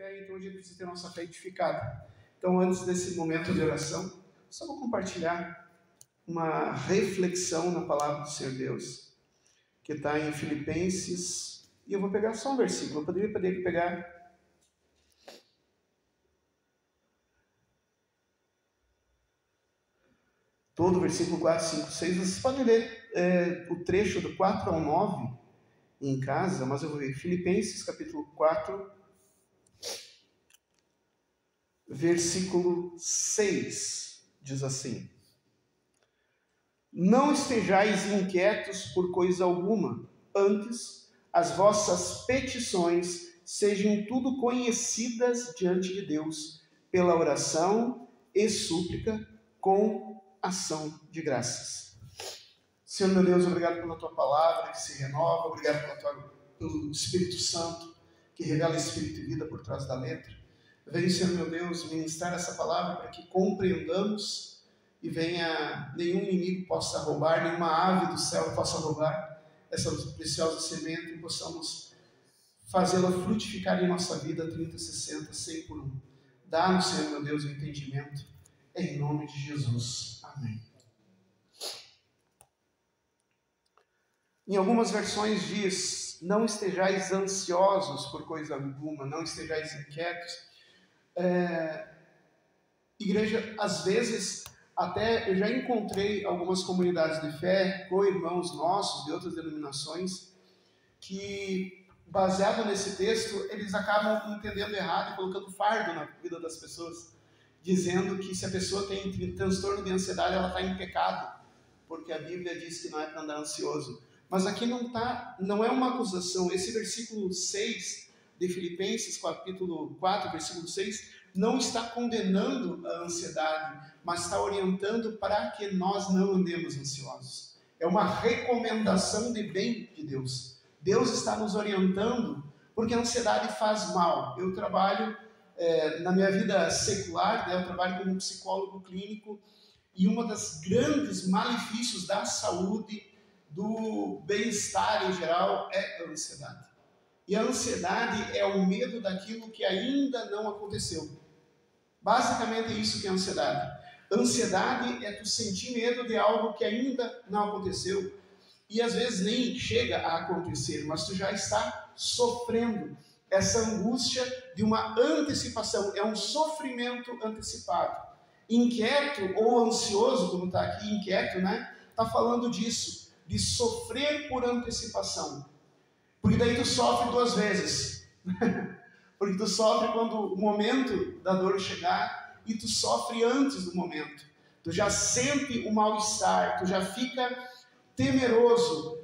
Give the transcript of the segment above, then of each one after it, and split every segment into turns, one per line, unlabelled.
fé, então a gente precisa ter nossa fé edificada. Então, antes desse momento de oração, só vou compartilhar uma reflexão na palavra do Senhor Deus, que está em Filipenses, e eu vou pegar só um versículo, eu poderia pegar todo o versículo 4, 5, 6, vocês podem ler o trecho do 4 ao 9 em casa, mas eu vou ver Filipenses capítulo 4, versículo 6, diz assim: Não estejais inquietos por coisa alguma, antes as vossas petições sejam tudo conhecidas diante de Deus, pela oração e súplica com ação de graças. Senhor meu Deus, obrigado pela tua palavra que se renova, obrigado pelo Espírito Santo que revela Espírito e vida por trás da letra. Vem, Senhor meu Deus, ministrar essa palavra para que compreendamos e venha, nenhum inimigo possa roubar, nenhuma ave do céu possa roubar essa preciosa semente e possamos fazê-la frutificar em nossa vida 30, 60, 100 por 1. Dá-nos, Senhor meu Deus, o entendimento, em nome de Jesus. Amém. Em algumas versões diz, não estejais ansiosos por coisa alguma, não estejais inquietos. Igreja, às vezes, até eu já encontrei algumas comunidades de fé, co-irmãos nossos de outras denominações, que, baseado nesse texto, eles acabam entendendo errado e colocando fardo na vida das pessoas, dizendo que se a pessoa tem transtorno de ansiedade, ela está em pecado, porque a Bíblia diz que não é para andar ansioso. Mas aqui não é uma acusação. Esse versículo 6 de Filipenses, capítulo 4, versículo 6, não está condenando a ansiedade, mas está orientando para que nós não andemos ansiosos. É uma recomendação de bem de Deus. Deus está nos orientando, porque a ansiedade faz mal. Eu trabalho na minha vida secular, eu trabalho como psicólogo clínico, e uma das grandes malefícios da saúde, do bem-estar em geral, é a ansiedade. E a ansiedade é o medo daquilo que ainda não aconteceu. Basicamente é isso que é a ansiedade. Ansiedade é tu sentir medo de algo que ainda não aconteceu. E às vezes nem chega a acontecer, mas tu já está sofrendo essa angústia de uma antecipação. É um sofrimento antecipado. Inquieto ou ansioso, como está aqui, inquieto, né? Está falando disso, de sofrer por antecipação. Porque daí tu sofre duas vezes. Porque tu sofre quando o momento da dor chegar e tu sofre antes do momento. Tu já sente o mal-estar, tu já fica temeroso,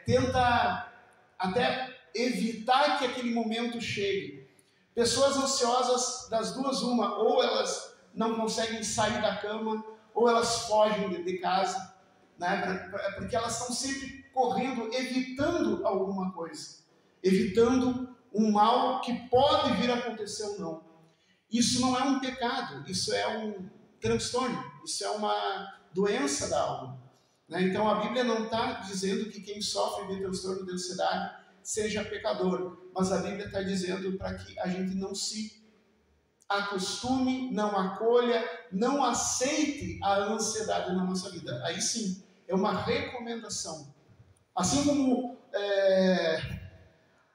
tenta até evitar que aquele momento chegue. Pessoas ansiosas, das duas uma, ou elas não conseguem sair da cama, ou elas fogem de casa, né? Porque elas estão sempre correndo, evitando alguma coisa, evitando um mal que pode vir a acontecer ou não. Isso não é um pecado, isso é um transtorno, isso é uma doença da alma, né? Então a Bíblia não está dizendo que quem sofre de transtorno de ansiedade seja pecador, mas a Bíblia está dizendo para que a gente não se acostume, não acolha, não aceite a ansiedade na nossa vida. Aí sim, é uma recomendação. Assim como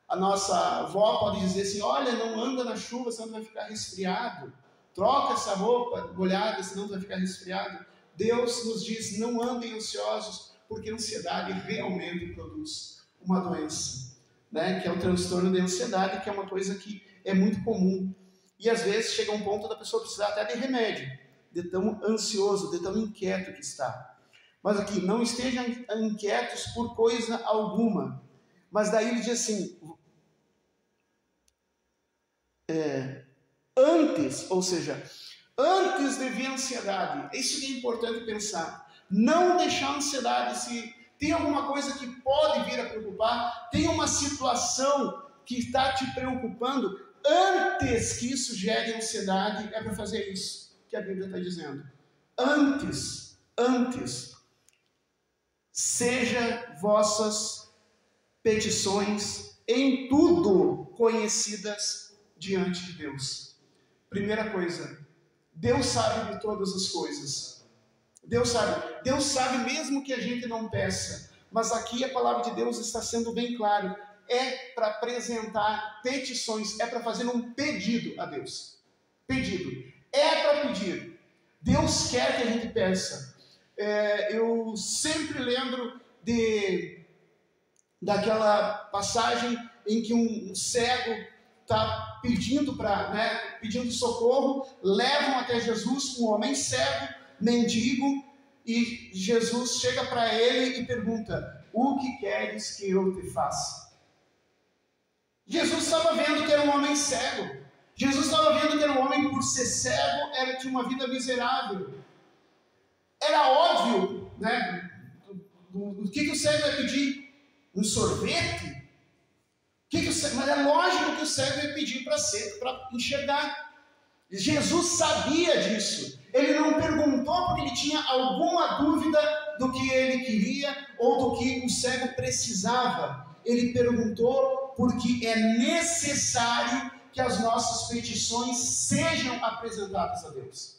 a nossa avó pode dizer assim, olha, não anda na chuva, senão vai ficar resfriado. Troca essa roupa molhada, senão vai ficar resfriado. Deus nos diz, não andem ansiosos, porque a ansiedade realmente produz uma doença, né? Que é o transtorno de ansiedade, que é uma coisa que é muito comum. E às vezes chega um ponto da pessoa precisar até de remédio, de tão ansioso, de tão inquieto que está. Mas aqui, não estejam inquietos por coisa alguma. Mas daí ele diz assim, antes, ou seja, antes de vir a ansiedade, isso que é importante pensar. Não deixar a ansiedade, se tem alguma coisa que pode vir a preocupar, tem uma situação que está te preocupando, antes que isso gere ansiedade, é para fazer isso que a Bíblia está dizendo. Antes, seja vossas petições em tudo conhecidas diante de Deus? Primeira coisa, Deus sabe de todas as coisas. Deus sabe mesmo que a gente não peça. Mas aqui a palavra de Deus está sendo bem claro. É para apresentar petições, é para fazer um pedido a Deus. Pedido. É para pedir. Deus quer que a gente peça. Eu sempre lembro daquela passagem em que um cego está pedindo socorro, levam até Jesus um homem cego, mendigo, e Jesus chega para ele e pergunta: o que queres que eu te faça? Jesus estava vendo que era um homem cego. Jesus estava vendo que era um homem, por ser cego, tinha uma vida miserável. Era óbvio, né? O que o cego ia pedir? Um sorvete? Mas é lógico que o cego ia pedir para enxergar. Jesus sabia disso. Ele não perguntou porque ele tinha alguma dúvida do que ele queria ou do que o cego precisava. Ele perguntou porque é necessário que as nossas petições sejam apresentadas a Deus.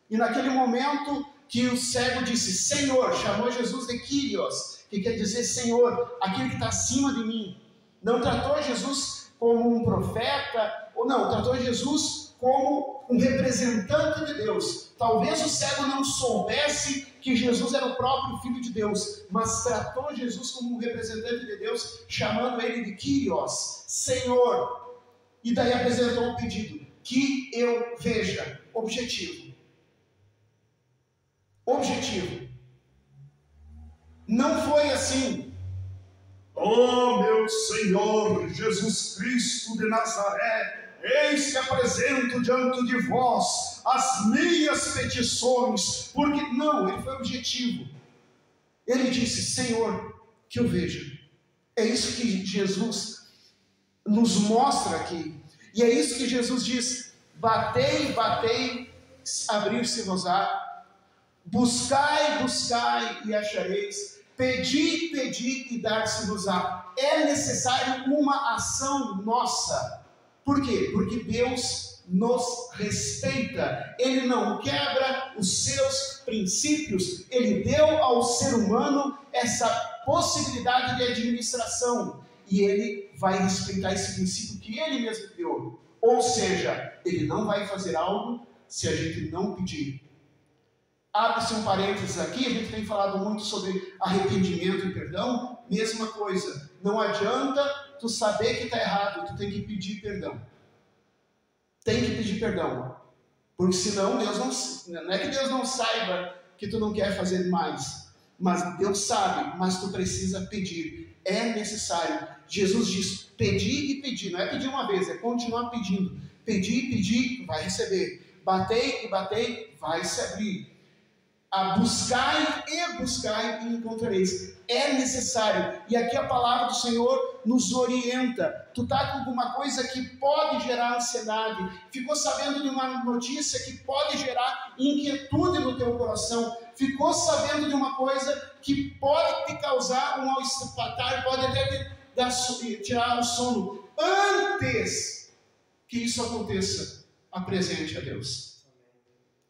E naquele momento que o cego disse Senhor, chamou Jesus de Kyrios, que quer dizer Senhor, aquele que está acima de mim. Não tratou Jesus como um profeta, ou não, tratou Jesus como um representante de Deus. Talvez o cego não soubesse que Jesus era o próprio Filho de Deus, mas tratou Jesus como um representante de Deus, chamando ele de Kyrios, Senhor. E daí apresentou um pedido, que eu veja. Objetivo. Não foi assim: oh meu Senhor Jesus Cristo de Nazaré, eis que apresento diante de vós as minhas petições, porque não, ele foi objetivo. Ele disse: Senhor, que eu veja. É isso que Jesus nos mostra aqui, e é isso que Jesus diz: batei, batei, abrir-se-vos-á, buscai, buscai e achareis, pedi, pedi e dar-se-vos-á. É necessário uma ação nossa. Por quê? Porque Deus nos respeita. Ele não quebra os seus princípios. Ele deu ao ser humano essa possibilidade de administração. E ele vai respeitar esse princípio que ele mesmo criou. Ou seja, ele não vai fazer algo se a gente não pedir. Abre-se um parênteses aqui, a gente tem falado muito sobre arrependimento e perdão. Mesma coisa, não adianta tu saber que está errado, tu tem que pedir perdão. Tem que pedir perdão. Porque senão não é que Deus não saiba que tu não quer fazer mais, mas Deus sabe, mas tu precisa pedir. É necessário. Jesus diz: pedir e pedir. Não é pedir uma vez, é continuar pedindo. Pedir, pedir, vai receber. Batei e batei, vai se abrir. A buscai e encontrareis. É necessário. E aqui a palavra do Senhor nos orienta. Tu está com alguma coisa que pode gerar ansiedade. Ficou sabendo de uma notícia que pode gerar inquietude no teu coração. Ficou sabendo de uma coisa que pode te causar um mal-estar, pode até tirar o sono. Antes que isso aconteça, apresente a Deus.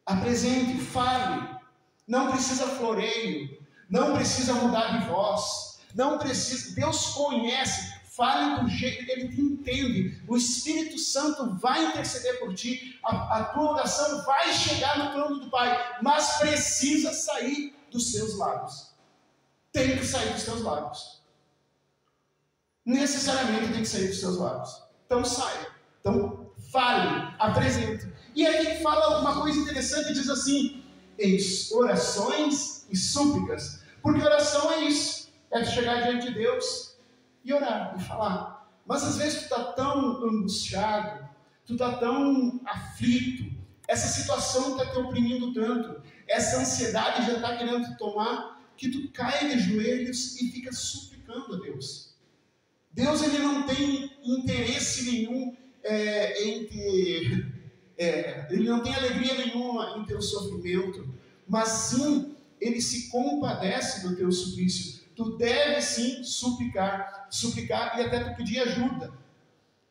Apresente, fale. Não precisa floreio, não precisa mudar de voz, não precisa. Deus conhece, fale do jeito que Ele te entende. O Espírito Santo vai interceder por ti, a tua oração vai chegar no trono do Pai, mas precisa sair dos seus lábios. Tem que sair dos teus lábios. Necessariamente tem que sair dos seus lábios. Então saia, então fale, apresente. E aqui fala uma coisa interessante, diz assim: em orações e súplicas, porque oração é isso, é chegar diante de Deus e orar, e falar. Mas às vezes tu está tão angustiado, tu está tão aflito, essa situação está te oprimindo tanto, essa ansiedade já está querendo te tomar, que tu cai de joelhos e fica suplicando a Deus. Deus, ele não tem interesse nenhum ele não tem alegria nenhuma em teu sofrimento, mas sim, ele se compadece do teu suplício. Tu deve sim suplicar e até tu pedir ajuda.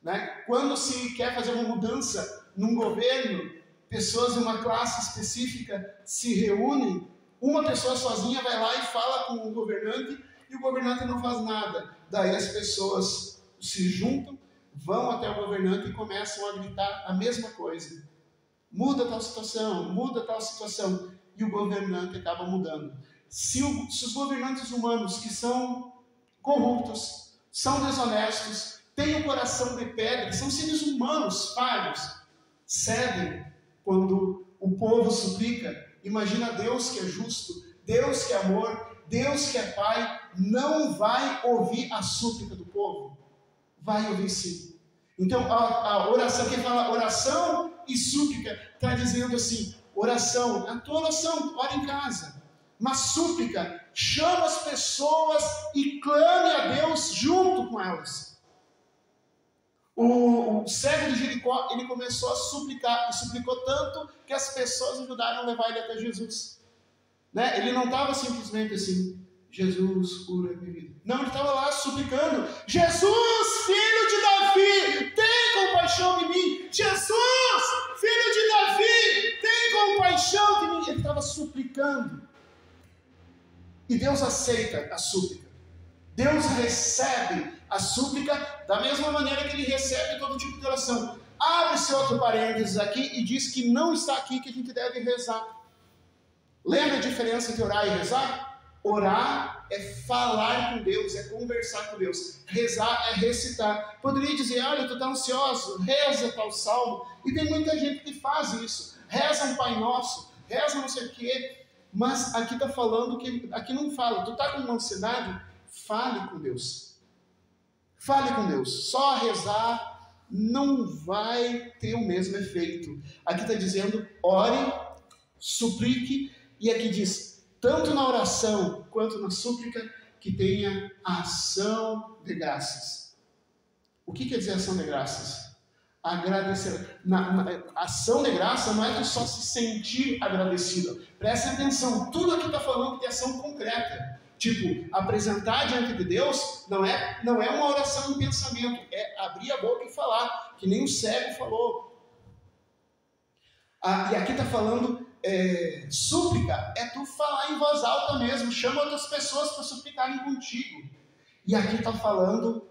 né? Quando se quer fazer uma mudança num governo, pessoas de uma classe específica se reúnem, uma pessoa sozinha vai lá e fala com o governante e o governante não faz nada. Daí as pessoas se juntam, vão até o governante e começam a gritar a mesma coisa. Muda tal situação, muda tal situação. E o governante acaba mudando. Se os governantes humanos que são corruptos, são desonestos, têm o coração de pedra, são seres humanos falhos, cedem quando o povo suplica, imagina Deus que é justo, Deus que é amor, Deus que é Pai, não vai ouvir a súplica do povo? Vai ouvir sim. Então a oração, quem fala oração e súplica, está dizendo assim, oração, a tua oração, ora em casa, mas súplica, chama as pessoas e clame a Deus junto com elas. O cego de Jericó, ele começou a suplicar, e suplicou tanto que as pessoas ajudaram a levar ele até Jesus. Né? Ele não estava simplesmente assim, Jesus, cura minha vida. Não, ele estava lá suplicando, Jesus, filho de Davi, tem compaixão de mim. Jesus, filho de Davi, tem compaixão de mim. Ele estava suplicando. E Deus aceita a súplica. Deus recebe a súplica da mesma maneira que Ele recebe todo tipo de oração. Abre-se outro parênteses aqui e diz que não está aqui que a gente deve rezar. Lembra a diferença entre orar e rezar? Orar é falar com Deus, é conversar com Deus. Rezar é recitar. Poderia dizer, olha, tu está ansioso, reza tal salmo. E tem muita gente que faz isso. Reza um Pai Nosso, reza não sei o quê. Mas aqui está falando que, aqui não fala, tu está com uma ansiedade? Fale com Deus. Fale com Deus. Só rezar não vai ter o mesmo efeito. Aqui está dizendo, ore, suplique, e aqui diz, tanto na oração quanto na súplica, que tenha ação de graças. O que quer dizer ação de graças? Agradecer. Ação de graça não é tu só se sentir agradecido. Presta atenção, tudo aqui está falando de ação concreta. Tipo, apresentar diante de Deus não é uma oração em pensamento, é abrir a boca e falar, que nem o cego falou. E aqui está falando, súplica, é tu falar em voz alta mesmo, chama outras pessoas para suplicarem contigo. E aqui está falando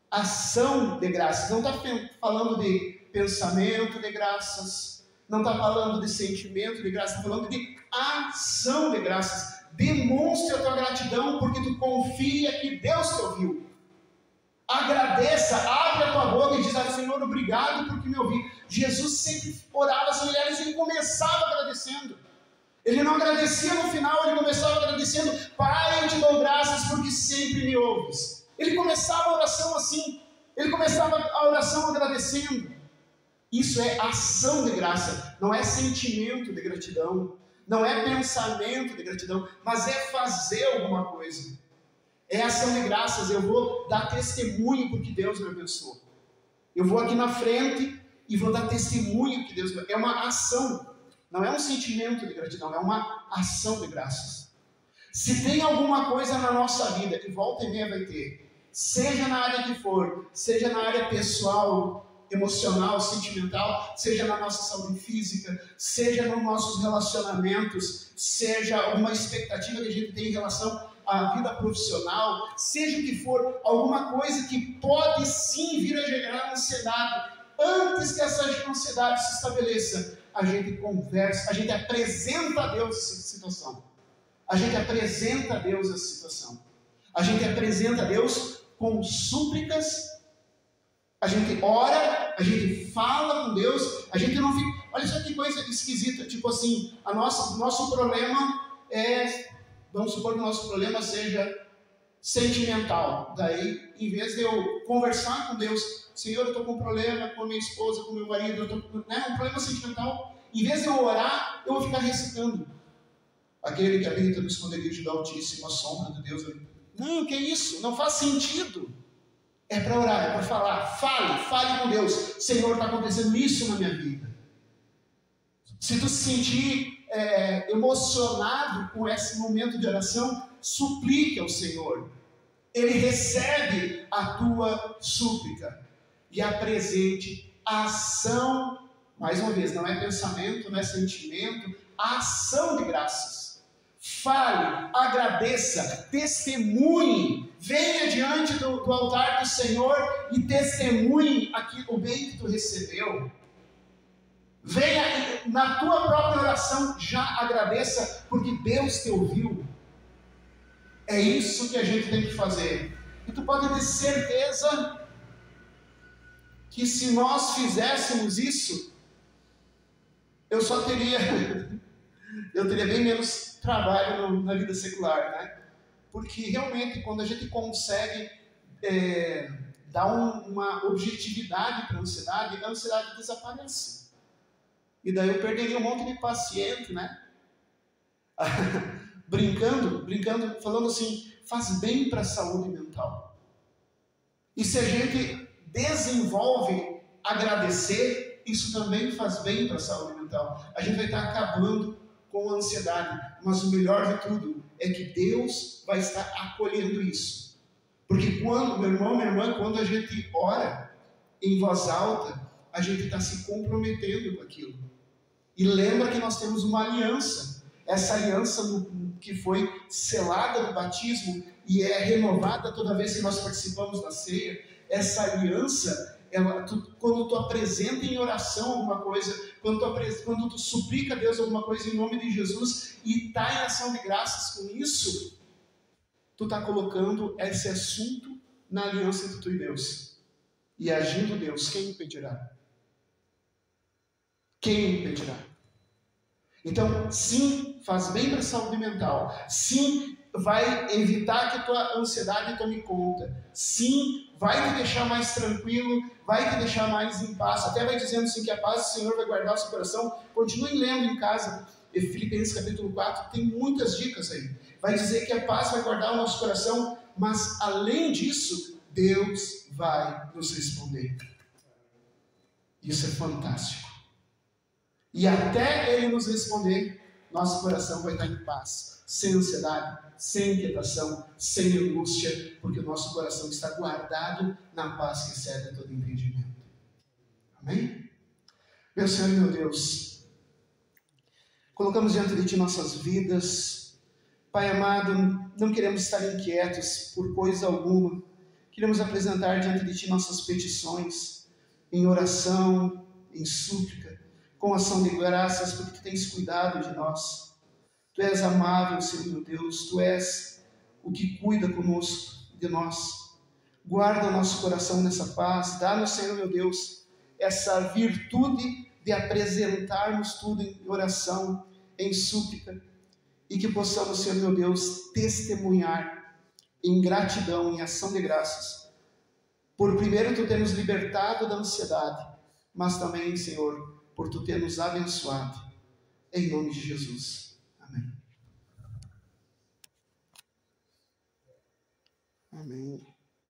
ação de graças, não está falando de pensamento de graças, não está falando de sentimento de graças, está falando de ação de graças. Demonstre a tua gratidão porque tu confia que Deus te ouviu. Agradeça, abre a tua boca e diz ao Senhor, obrigado porque me ouviu. Jesus sempre orava as mulheres e ele começava agradecendo. Ele não agradecia no final, ele começava agradecendo, Pai, eu te dou graças porque sempre me ouves. Ele começava a oração assim, ele começava a oração agradecendo. Isso é ação de graça, não é sentimento de gratidão. Não é pensamento de gratidão, mas é fazer alguma coisa. É ação de graças, eu vou dar testemunho porque Deus me abençoou. Eu vou aqui na frente e vou dar testemunho que Deus me abençoou. É uma ação, não é um sentimento de gratidão, é uma ação de graças. Se tem alguma coisa na nossa vida, e volta e meia vai ter, seja na área que for, seja na área pessoal, emocional, sentimental, seja na nossa saúde física, seja nos nossos relacionamentos, seja uma expectativa que a gente tem em relação à vida profissional, seja o que for, alguma coisa que pode sim vir a gerar ansiedade. Antes que essa ansiedade se estabeleça, a gente conversa, a gente apresenta a Deus essa situação. A gente apresenta a Deus essa situação. A gente apresenta a Deus com súplicas. A gente ora, a gente fala com Deus, a gente não fica... Olha só que coisa esquisita, tipo assim, nosso problema é... Vamos supor que o nosso problema seja sentimental. Daí, em vez de eu conversar com Deus, Senhor, eu estou com um problema com a minha esposa, com o meu marido, eu estou com um problema sentimental, em vez de eu orar, eu vou ficar recitando. Aquele que habita no esconderijo do Altíssimo, a sombra de Deus. Não, que isso? Não faz sentido. É para orar, é para falar. Fale com Deus. Senhor, está acontecendo isso na minha vida. Se tu se sentir emocionado com esse momento de oração, suplique ao Senhor. Ele recebe a tua súplica. e apresente a ação, mais uma vez, não é pensamento, não é sentimento, a ação de graças. Fale, agradeça, testemunhe, venha diante do altar do Senhor e testemunhe o bem que tu recebeu. Venha na tua própria oração, já agradeça, porque Deus te ouviu. É isso que a gente tem que fazer. E tu pode ter certeza que se nós fizéssemos isso, eu teria bem menos trabalho na vida secular, né? Porque realmente quando a gente consegue dar uma objetividade para a ansiedade desaparece. E daí eu perderia um monte de paciente, né? brincando, falando assim, faz bem para a saúde mental. E se a gente desenvolve agradecer, isso também faz bem para a saúde mental. A gente vai estar acabando com a ansiedade, mas o melhor de tudo é que Deus vai estar acolhendo isso. Porque quando, meu irmão, minha irmã, quando a gente ora em voz alta, a gente está se comprometendo com aquilo. E lembra que nós temos uma aliança. Essa aliança que foi selada no batismo e é renovada toda vez que nós participamos da ceia. Essa aliança, quando tu apresenta em oração alguma coisa, quando tu suplica a Deus alguma coisa em nome de Jesus e está em ação de graças com isso, tu está colocando esse assunto na aliança entre tu e Deus. E agindo Deus, quem impedirá? Quem impedirá? Então, sim, faz bem para a saúde mental. Sim, vai evitar que a tua ansiedade tome conta. Sim, vai te deixar mais tranquilo, vai te deixar mais em paz. Até vai dizendo assim que a paz do Senhor vai guardar o seu coração. Continue lendo em casa. Filipenses capítulo 4 tem muitas dicas aí. Vai dizer que a paz vai guardar o nosso coração, mas além disso, Deus vai nos responder. Isso é fantástico. E até Ele nos responder, nosso coração vai estar em paz, sem ansiedade, sem inquietação, sem angústia, porque o nosso coração está guardado na paz que excede todo entendimento. Amém? Meu Senhor e meu Deus, colocamos diante de Ti nossas vidas. Pai amado, não queremos estar inquietos por coisa alguma. Queremos apresentar diante de Ti nossas petições, em oração, em súplica, com ação de graças, porque Tu tens cuidado de nós. Tu és amável, Senhor meu Deus, Tu és o que cuida conosco, de nós. Guarda o nosso coração nessa paz, dá-nos, Senhor meu Deus, essa virtude de apresentarmos tudo em oração, em súplica, e que possamos, Senhor meu Deus, testemunhar em gratidão, em ação de graças, por primeiro Tu ter nos libertado da ansiedade, mas também, Senhor, por Tu ter nos abençoado, em nome de Jesus. Amém. Amém.